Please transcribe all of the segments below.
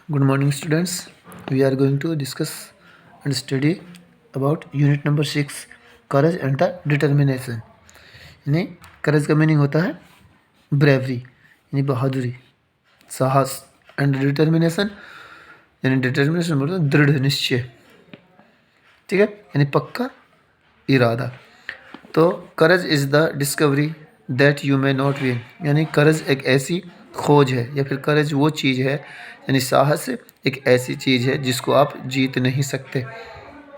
Good morning, students. We are going to discuss and study about unit number 6, courage and the determination. यानी courage का meaning होता है bravery यानी बहादुरी, साहस, and determination यानी determination मतलब दृढ़ निश्चय, ठीक है, यानी पक्का इरादा। तो courage is the discovery that you may not win, यानी courage एक ऐसी खोज है या फिर courage वो चीज़ है, यानी साहस एक ऐसी चीज़ है जिसको आप जीत नहीं सकते,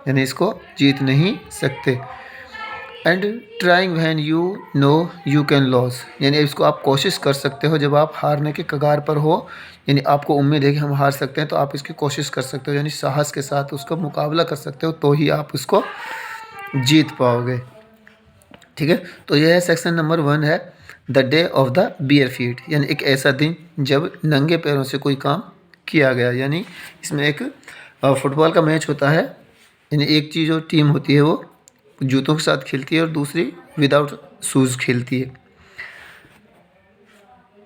यानी इसको जीत नहीं सकते। And trying when you know you can loss, यानी इसको आप कोशिश कर सकते हो जब आप हारने के कगार पर हो, यानी आपको उम्मीद है कि हम हार सकते हैं, तो आप इसकी कोशिश कर सकते हो, यानी साहस के साथ उसका मुकाबला कर सकते हो, तो ही आप उसको जीत पाओगे। ठीक है, तो यह है सेक्शन नंबर 1 है the day of the bare feet, यानी एक ऐसा दिन जब नंगे पैरों से कोई काम किया गया। यानी इसमें एक फुटबॉल का मैच होता है, यानी एक चीज़ जो टीम होती है वो जूतों के साथ खेलती है और दूसरी विदाउट शूज़ खेलती है।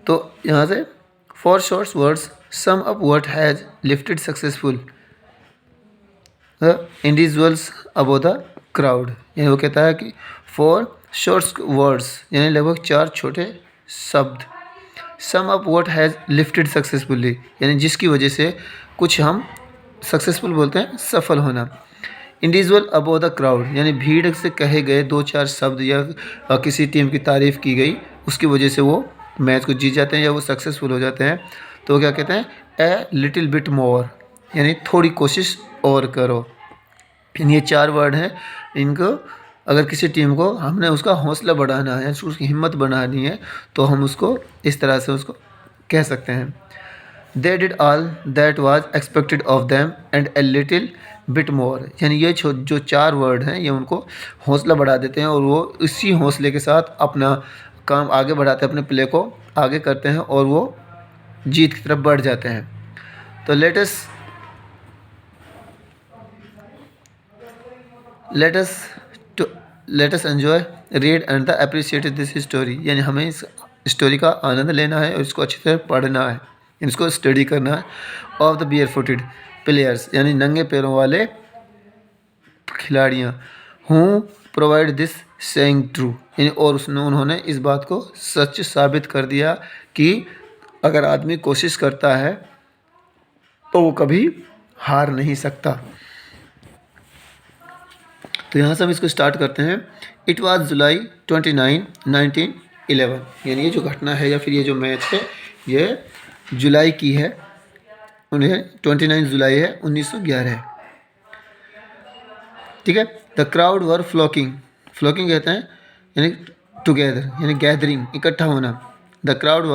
तो यहाँ से for shorts words sum up what has lifted successful individuals above the crowd, यानी वो कहता है कि फॉर शॉर्ट्स वर्ड्स यानी लगभग 4 छोटे शब्द, sum up what has lifted successfully यानी जिसकी वजह से कुछ हम सक्सेसफुल बोलते हैं सफल होना, इंडिविजुअल अबो द क्राउड यानी भीड़ से कहे गए 2-4 शब्द या किसी टीम की तारीफ़ की गई, उसकी वजह से वो मैच को जीत जाते हैं या वो सक्सेसफुल हो जाते हैं। तो वो क्या कहते हैं, ए लिटिल बिट मोर यानी थोड़ी कोशिश और करो। ये 4 वर्ड हैं, इनको अगर किसी टीम को हमने उसका हौसला बढ़ाना है, उसकी हिम्मत बढ़ानी है, तो हम उसको इस तरह से उसको कह सकते हैं। They did all that was expected of them and a little bit more, यानी ये जो 4 वर्ड हैं ये उनको हौसला बढ़ा देते हैं और वो इसी हौसले के साथ अपना काम आगे बढ़ाते हैं, अपने प्ले को आगे करते हैं और वो जीत की तरफ बढ़ जाते हैं। तो let us enjoy read and the appreciate this story, यानी हमें इस स्टोरी का आनंद लेना है और इसको अच्छी तरह पढ़ना है, इसको स्टडी करना है। Of the bare footed players यानी नंगे पैरों वाले खिलाड़ियाँ, हूँ प्रोवाइड दिस सेइंग ट्रू यानी और उन्होंने इस बात को सच साबित कर दिया कि अगर आदमी कोशिश करता है तो वो कभी हार नहीं सकता। तो यहाँ से हम इसको स्टार्ट करते हैं। इट वाज जुलाई 29, 1911, यानी ये जो घटना है या फिर ये जो मैच है ये जुलाई की है, उन्हें 29 जुलाई है 1911 है। ठीक है, the crowd were flocking, flocking कहते हैं यानी टुगेदर यानी गैदरिंग इकट्ठा होना। द क्राउड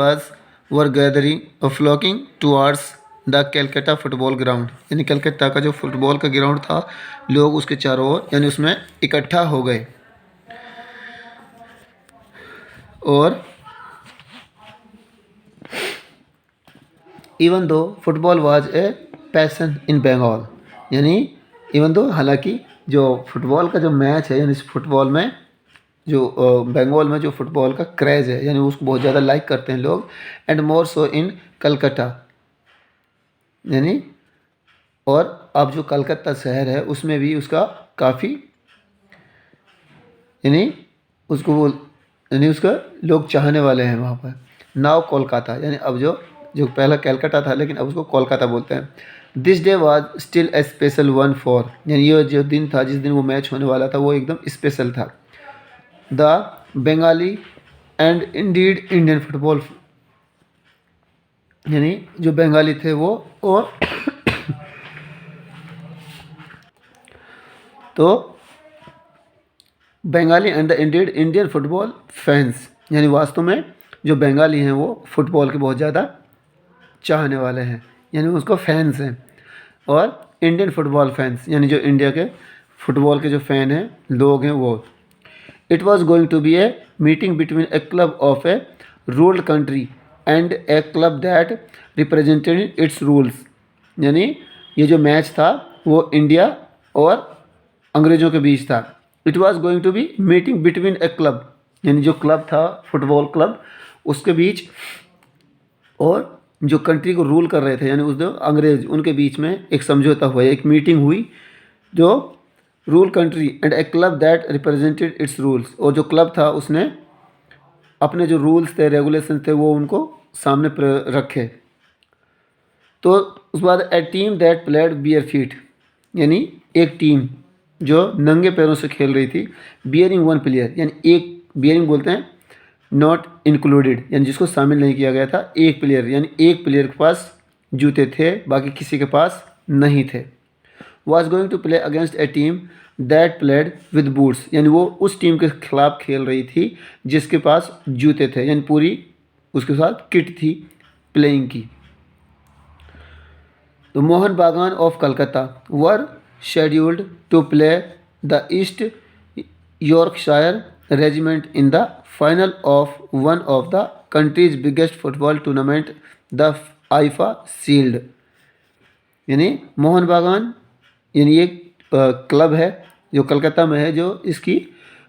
वर गैदरिंग और flocking towards the Calcutta football ground, यानी कलकत्ता का जो फुटबॉल का ग्राउंड था, लोग उसके चारों ओर यानी उसमें इकट्ठा हो गए। और even though football was a passion in Bengal, यानी इवन दो हालांकि जो फुटबॉल का जो मैच है यानी इस फुटबॉल में जो बंगाल में जो फुटबॉल का क्रेज़ है यानी उसको बहुत ज़्यादा लाइक करते हैं लोग, एंड मोर सो इन कलकत्ता, यानी और अब जो कलकत्ता शहर है उसमें भी उसका काफ़ी यानी उसको वो यानी उसका लोग चाहने वाले हैं वहाँ पर। नाउ कोलकाता यानी अब जो पहला कलकत्ता था लेकिन अब उसको कोलकाता बोलते हैं। This day was still a special one for, यानी ये जो दिन था जिस दिन वो मैच होने वाला था वो एकदम स्पेशल था। The Bengali and Indeed Indian football, यानी जो बंगाली थे वो और तो Bengali and the Indeed Indian football fans, यानी वास्तव में जो बंगाली हैं वो फुटबॉल के बहुत ज़्यादा चाहने वाले हैं, यानी उसको फैंस हैं। और इंडियन फुटबॉल फैंस यानी जो इंडिया के फुटबॉल के जो फ़ैन हैं लोग हैं वो। It was going to be a meeting between a club of a ruled country and a club that represented its rules, यानी ये जो मैच था वो इंडिया और अंग्रेज़ों के बीच था। It was going to be meeting between a club, यानी जो क्लब था फुटबॉल क्लब उसके बीच और जो कंट्री को रूल कर रहे थे यानी उस दो अंग्रेज, उनके बीच में एक समझौता हुआ, एक मीटिंग हुई जो rule country and a club that represented its rules, और जो क्लब था उसने अपने जो रूल्स थे रेगुलेशन थे वो उनको सामने रखे। तो उस बाद a team that played bare feet, यानी एक टीम जो नंगे पैरों से खेल रही थी, बियरिंग वन प्लेयर, यानी एक, बियरिंग बोलते हैं नॉट इंक्लूडेड, यानी जिसको शामिल नहीं किया गया था, एक प्लेयर, यानी एक प्लेयर के पास जूते थे बाकी किसी के पास नहीं थे। Was going to play against a team that played with boots, यानी वो उस टीम के खिलाफ खेल रही थी जिसके पास जूते थे, यानी पूरी उसके साथ किट थी प्लेइंग की। तो Mohun Bagan of Calcutta were scheduled to play the East Yorkshire regiment in the final of one of the country's biggest football tournament the IFA shield, यानी मोहन बागान यानी एक क्लब है जो कलकत्ता में है, जो इसकी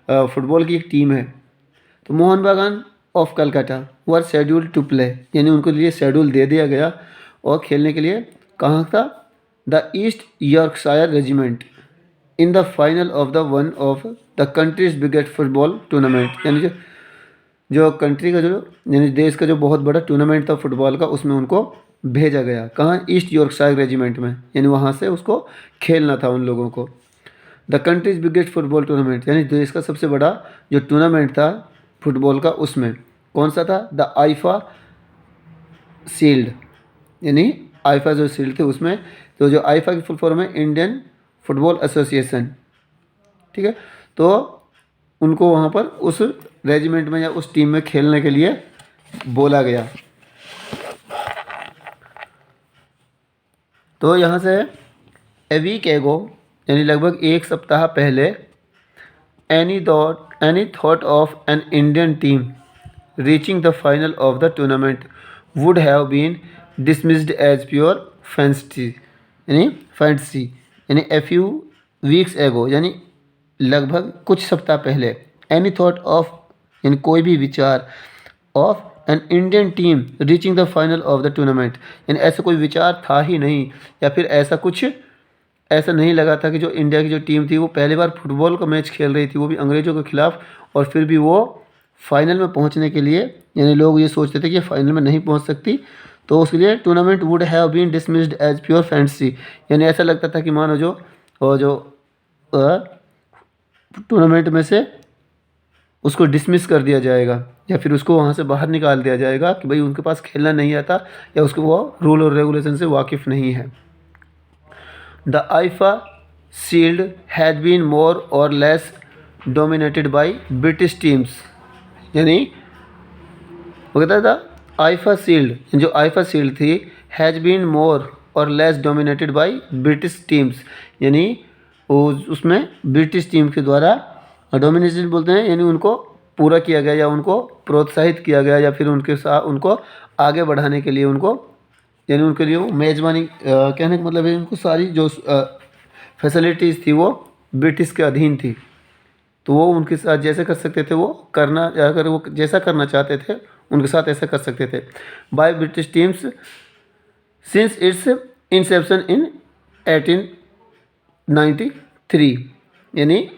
फुटबॉल की एक टीम है। तो Mohun Bagan of Calcutta were schedule to play, यानी उनको लिए शेड्यूल दे दिया गया और खेलने के लिए कहाँ था, the East Yorkshire regiment in the final of the one of the country's biggest football tournament, यानी जो कंट्री का जो यानी देश का जो बहुत बड़ा टूर्नामेंट था फुटबॉल का, उसमें उनको भेजा गया। कहाँ, ईस्ट यॉर्कशायर रेजिमेंट में, यानी वहाँ से उसको खेलना था उन लोगों को। The country's biggest football tournament, यानी देश का सबसे बड़ा जो टूर्नामेंट था फुटबॉल का, उसमें कौन सा था, द आईफा शील्ड, यानी आईफा जो शील्ड थे उसमें। तो जो आईफा की फुल फॉर्म है इंडियन फुटबॉल एसोसिएशन, ठीक है। तो उनको वहाँ पर उस रेजिमेंट में या उस टीम में खेलने के लिए बोला गया। तो यहाँ से ए वीक एगो, यानी लगभग एक सप्ताह पहले, any thought of an Indian team reaching the final of the tournament would have been dismissed as pure fancy, यानी ए फ्यू वीक्स एगो, यानी लगभग कुछ सप्ताह पहले, एनी थॉट ऑफ, यानी कोई भी विचार, of an Indian team reaching the final of the tournament, यानी ऐसा कोई विचार था ही नहीं, या फिर ऐसा कुछ ऐसा नहीं लगा था कि जो इंडिया की जो टीम थी वो पहली बार फुटबॉल का मैच खेल रही थी, वो भी अंग्रेज़ों के खिलाफ, और फिर भी वो फाइनल में पहुंचने के लिए, यानी लोग ये सोचते थे कि फाइनल में नहीं पहुंच सकती, तो उसके लिए tournament would have been dismissed as pure fancy, यानी ऐसा लगता था कि मानो जो टूर्नामेंट में से उसको डिसमिस कर दिया जाएगा, या फिर उसको वहाँ से बाहर निकाल दिया जाएगा कि भाई उनके पास खेलना नहीं आता, या उसको वो रूल और रेगुलेशन से वाकिफ़ नहीं है। The IFA shield had been more or less dominated by British teams, यानी वो कहता था आईफा शील्ड, जो आईफा शील्ड थी, has been more or less dominated by British teams, यानी उसमें ब्रिटिश टीम के द्वारा, डोमिनेटेड बोलते हैं यानी उनको पूरा किया गया या उनको प्रोत्साहित किया गया, या फिर उनके साथ उनको आगे बढ़ाने के लिए उनको, यानी उनके लिए वो मेज़बानी, कहने का मतलब है उनको सारी जो फैसिलिटीज़ थी वो ब्रिटिश के अधीन थी, तो वो उनके साथ जैसे कर सकते थे वो करना, अगर वो जैसा करना चाहते थे उनके साथ ऐसा कर सकते थे। By British teams since its inception in 1893, यानी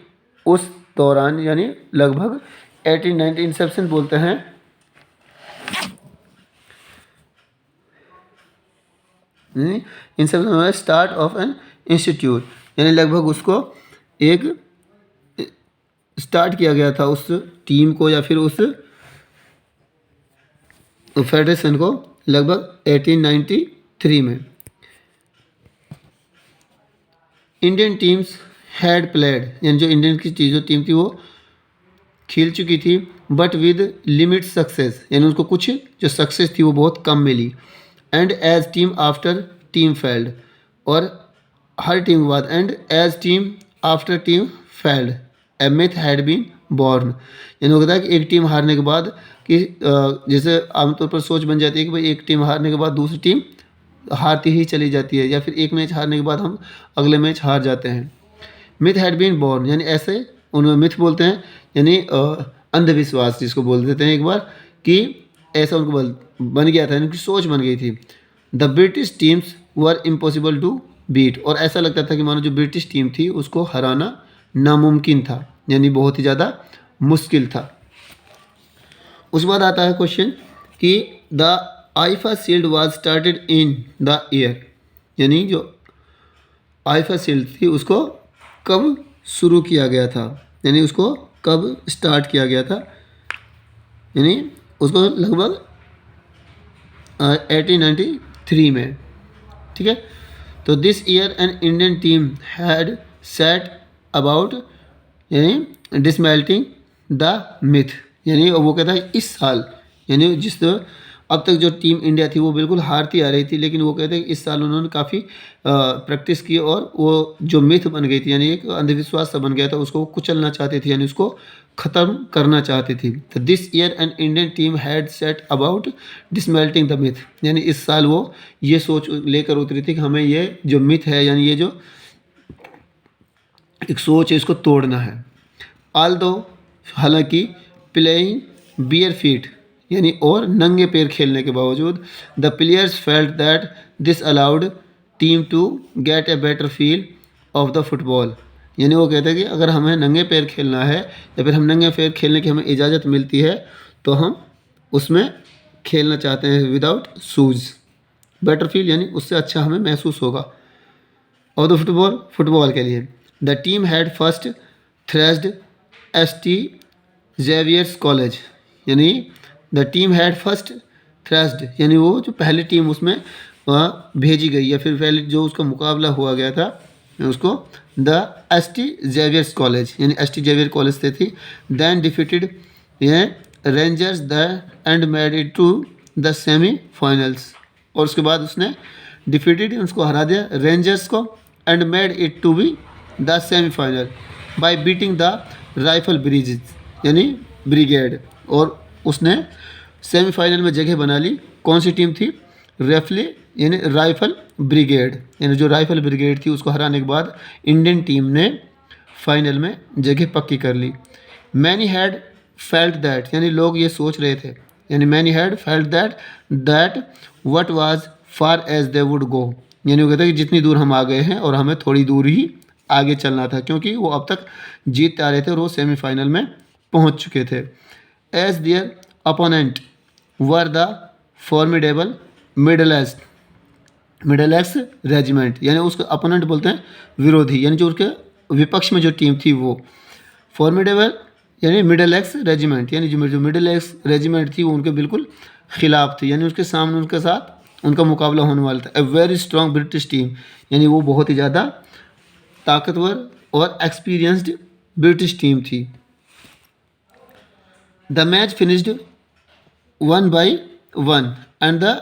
उस दौरान, यानी लगभग 1890 इंसेप्शन बोलते हैं, Inception start of an institute, यानी लगभग उसको एक स्टार्ट किया गया था उस टीम को या फिर उस फेडरेशन को लगभग 1893 में। इंडियन टीम्स हैड प्लेड, यानी जो इंडियन की जो टीम थी वो खेल चुकी थी, बट विद लिमिट सक्सेस, यानी उसको कुछ जो सक्सेस थी वो बहुत कम मिली। And as team after team failed, और हर टीम के बाद, and as team after team failed a myth had been born, यानी वो कहता है कि एक टीम हारने के बाद कि जैसे आमतौर पर सोच बन जाती है कि भाई एक टीम हारने के बाद दूसरी टीम हारती ही चली जाती है, या फिर एक मैच हारने के बाद हम अगले मैच हार जाते हैं। मिथ हैड बीन बॉर्न, यानी ऐसे उनमें मिथ बोलते हैं, यानी अंधविश्वास जिसको बोल देते हैं एक बार, कि ऐसा उनको बन गया था, इनकी सोच बन गई थी। The British teams were impossible to beat, और ऐसा लगता था कि मानो जो ब्रिटिश टीम थी उसको हराना नामुमकिन था, यानी बहुत ही ज़्यादा मुश्किल था। उसके बाद आता है क्वेश्चन कि the IFA shield was started in the year, यानी जो आईफा शील्ड थी उसको कब शुरू किया गया था, यानी उसको कब स्टार्ट किया गया था, यानी उसको लगभग 1893 में। ठीक है, तो this year an Indian team had set about यानी डिसमेल्टिंग द मिथ, यानी वो कहता है इस साल, यानी जिस अब तक जो टीम इंडिया थी वो बिल्कुल हारती आ रही थी, लेकिन वो कहते हैं कि इस साल उन्होंने काफ़ी प्रैक्टिस की और वो जो मिथ बन गई थी, यानी एक अंधविश्वास सा बन गया था, उसको कुचलना चाहते थे, यानी उसको ख़त्म करना चाहती थी। तो this year an Indian team had set about dismantling the myth, यानी इस साल वो ये सोच लेकर उतरी थी कि हमें ये जो मिथ है, यानी ये जो एक सोच है, इसको तोड़ना है। आल दो, हालांकि प्लेइंग बियर फीट, यानी और नंगे पैर खेलने के बावजूद, the players felt that this allowed team to get a better feel of the football, यानी वो कहते हैं कि अगर हमें नंगे पैर खेलना है या फिर हम नंगे पैर खेलने की हमें इजाज़त मिलती है तो हम उसमें खेलना चाहते हैं विदाउट शूज़। बेटर फील यानी उससे अच्छा हमें महसूस होगा। और द फुटबॉल, फुटबॉल के लिए the team had first thrashed ST Xavier's college, यानी the team had first thrashed, यानी वो जो पहली टीम उसमें भेजी गई या फिर पहले जो उसका मुकाबला हुआ गया था उसको द एसटी जेवियर्स कॉलेज, यानी एसटी जेवियर कॉलेज से थी। Then defeated Rangers the and made it to the semifinals, और उसके बाद उसने डिफीटेड उसको हरा दिया रेंजर्स को and made it to be the semifinal by beating the rifle bridges, यानी ब्रिगेड, और उसने सेमीफाइनल में जगह बना ली। कौन सी टीम थी? रेफली यानी राइफल ब्रिगेड, यानी जो राइफल ब्रिगेड थी उसको हराने के बाद इंडियन टीम ने फाइनल में जगह पक्की कर ली। मैनी हैड फेल्ट दैट, यानी लोग ये सोच रहे थे, यानी many had felt that what was far as they would go, यानी वो कहते हैं कि जितनी दूर हम आ गए हैं और हमें थोड़ी दूर ही आगे चलना था, क्योंकि वो अब तक जीतते आ रहे थे और वो सेमीफाइनल में पहुंच चुके थे। As their opponent were the formidable Middlesex regiment, यानी उसके अपोनेंट बोलते हैं विरोधी, यानी जो उसके विपक्ष में जो टीम थी वो फॉर्मिडेबल यानी मिडल एक्स रेजिमेंट, यानी जो मिडल एक्स रेजिमेंट थी वो उनके बिल्कुल खिलाफ थी, यानी उसके सामने उनके साथ उनका मुकाबला होने वाला था। A very strong British team, यानी वो बहुत ही ज़्यादा ताकतवर और एक्सपीरियंस्ड ब्रिटिश टीम थी। The match finished 1-1 and the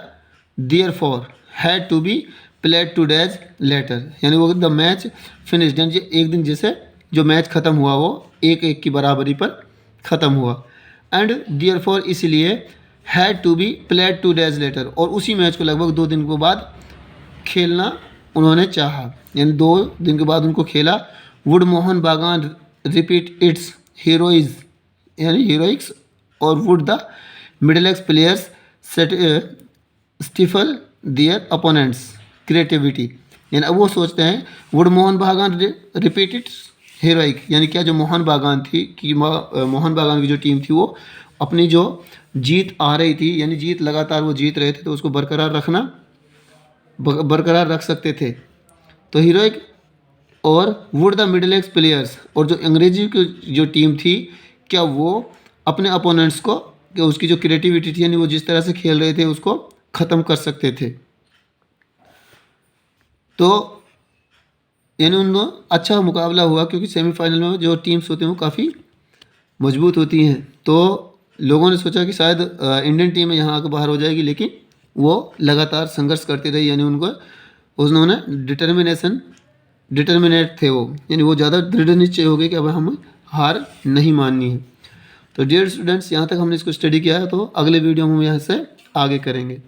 therefore had to be played 2 days later, यानी वो द मैच फिनिश्ड यानी एक दिन जैसे जो मैच ख़त्म हुआ वो 1-1 की बराबरी पर ख़त्म हुआ। एंड देयरफॉर इसलिए had to be played 2 days later, और उसी मैच को लगभग 2 दिन के बाद खेलना उन्होंने चाहा, यानी 2 दिन के बाद उनको खेला। वुड मोहन बागान रिपीट इट्स हीरोइज यानी हीरोइक्स, और would the middle x players stifle their opponents creativity, यानी अब वो सोचते हैं वुड मोहन बागान रिपीट इट्स हीरोइक, यानी क्या जो मोहन बागान थी कि मोहन बागान की जो टीम थी वो अपनी जो जीत आ रही थी, यानी जीत लगातार वो जीत रहे थे तो उसको बरकरार रख सकते थे। तो हीरोइक और would the middle x players, और जो अंग्रेजी की जो टीम थी क्या वो अपने अपोनेंट्स को कि उसकी जो क्रिएटिविटी थी यानी वो जिस तरह से खेल रहे थे उसको ख़त्म कर सकते थे। तो यानी उनको अच्छा मुकाबला हुआ, क्योंकि सेमीफाइनल में जो टीम्स होती हैं वो काफ़ी मजबूत होती हैं। तो लोगों ने सोचा कि शायद इंडियन टीम यहाँ आकर बाहर हो जाएगी, लेकिन वो लगातार संघर्ष करती रही, यानी उन्होंने डिटर्मिनेट थे वो, यानी वो ज़्यादा दृढ़ निश्चय हो गए कि अब हमें हार नहीं माननी है। तो डियर स्टूडेंट्स, यहाँ तक हमने इसको स्टडी किया है, तो अगले वीडियो में हम यहाँ से आगे करेंगे।